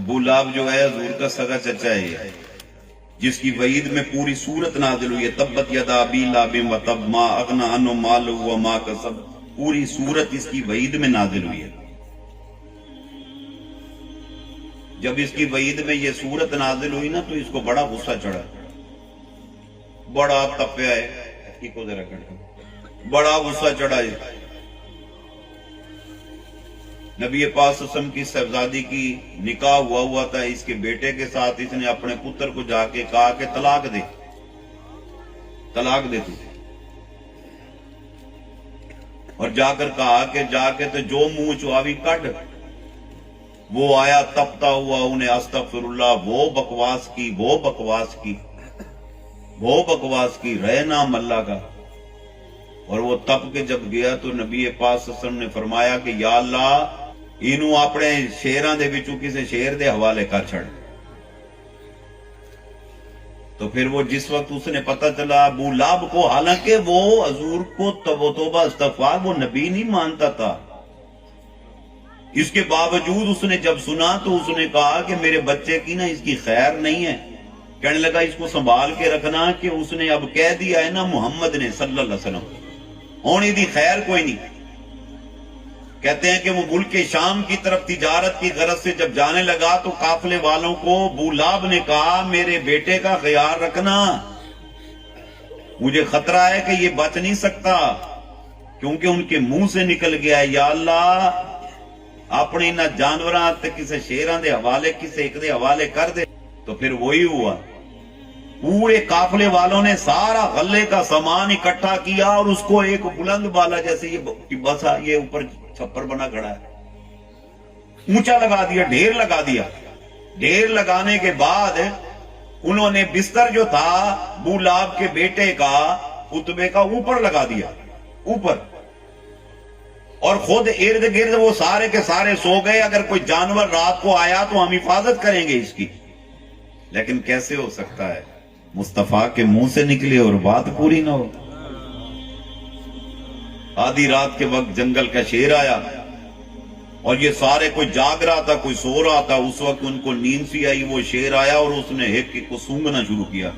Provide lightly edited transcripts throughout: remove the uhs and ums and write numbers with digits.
ابو لہب جو ہے حضور کا سگا چچا ہے، جس کی وعید میں پوری سورت نازل ہوئی ہے، تبت یدا ابی لہب وتب ما اغنی عنہ مالہ وما کسب، پوری سورت اس کی وعید میں نازل ہوئی ہے۔ جب اس کی وعید میں یہ سورت نازل ہوئی نا تو اس کو بڑا غصہ چڑھا، بڑا تپیا ہے، بڑا غصہ چڑھا ہے۔ نبی پاک صلی اللہ علیہ وسلم کی صاحبزادی کی نکاح ہوا تھا اس کے بیٹے کے ساتھ، اس نے اپنے پتر کو جا کے کہا کہ طلاق دے تو، اور جا کر کہا کہ جا کے تو جو منہ چواوی کٹ، وہ آیا تپتا ہوا انہیں استغفر اللہ، وہ بکواس کی رہے نام اللہ کا۔ اور وہ تپ کے جب گیا تو نبی پاک صلی اللہ علیہ وسلم نے فرمایا کہ یا اللہ انہوں اپنے شیراں دے وچوں کسے شیر دے حوالے کر چھڑ۔ تو پھر وہ جس وقت اس نے پتہ چلا ابو لہب کو، حالانکہ وہ حضور کو توبہ استغفار، وہ نبی نہیں مانتا تھا، اس کے باوجود اس نے جب سنا تو اس نے کہا کہ میرے بچے کی نا اس کی خیر نہیں ہے، کہنے لگا اس کو سنبھال کے رکھنا، کہ اس نے اب کہہ دیا ہے نا محمد نے صلی اللہ علیہ وسلم، ہونی دی خیر کوئی نہیں۔ کہتے ہیں کہ وہ ملک شام کی طرف تجارت کی غرض سے جب جانے لگا تو قافلے والوں کو ابو لہب نے کہا میرے بیٹے کا خیال رکھنا، مجھے خطرہ ہے کہ یہ بچ نہیں سکتا، کیونکہ ان کے منہ سے نکل گیا ہے یا اللہ اپنی نہ جانوراں تے کسے شیراں دے حوالے، کسے ایک دے حوالے کر دے۔ تو پھر وہی ہوا، پورے قافلے والوں نے سارا غلے کا سامان اکٹھا کیا اور اس کو ایک بلند بالا، جیسے یہ بسا یہ اوپر چھپر بنا کھڑا ہے، اونچا لگا دیا، ڈھیر لگا دیا۔ ڈھیر لگانے کے بعد انہوں نے بستر جو تھا ابو لہب کے بیٹے کا، اتبے کا، اوپر لگا دیا، اوپر، اور خود ارد گرد وہ سارے کے سارے سو گئے، اگر کوئی جانور رات کو آیا تو ہم حفاظت کریں گے اس کی۔ لیکن کیسے ہو سکتا ہے مصطفیٰ کے منہ سے نکلے اور بات پوری نہ ہو؟ آدھی رات کے وقت جنگل کا شیر آیا اور یہ سارے کوئی جاگ رہا تھا، کوئی سو رہا تھا، اس وقت ان کو نیند سی آئی، وہ شیر آیا اور اس نے ایک ایک کو سونگنا شروع کیا۔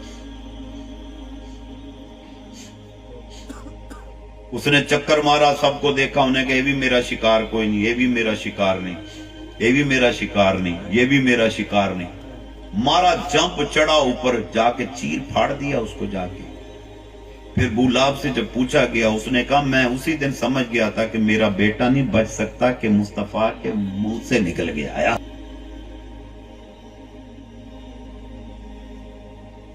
اس نے چکر مارا، سب کو دیکھا، انہیں کہا یہ بھی میرا شکار کوئی نہیں، یہ بھی میرا شکار نہیں، یہ بھی میرا شکار نہیں، یہ بھی میرا شکار نہیں۔ مارا، جمپ چڑھا اوپر، جا کے چیر پھاڑ دیا اس کو جا کے۔ پھر ابو لہب سے جب پوچھا گیا اس نے کہا میں اسی دن سمجھ گیا تھا کہ میرا بیٹا نہیں بچ سکتا، کہ مصطفیٰ کے منہ سے نکل گیا آیا۔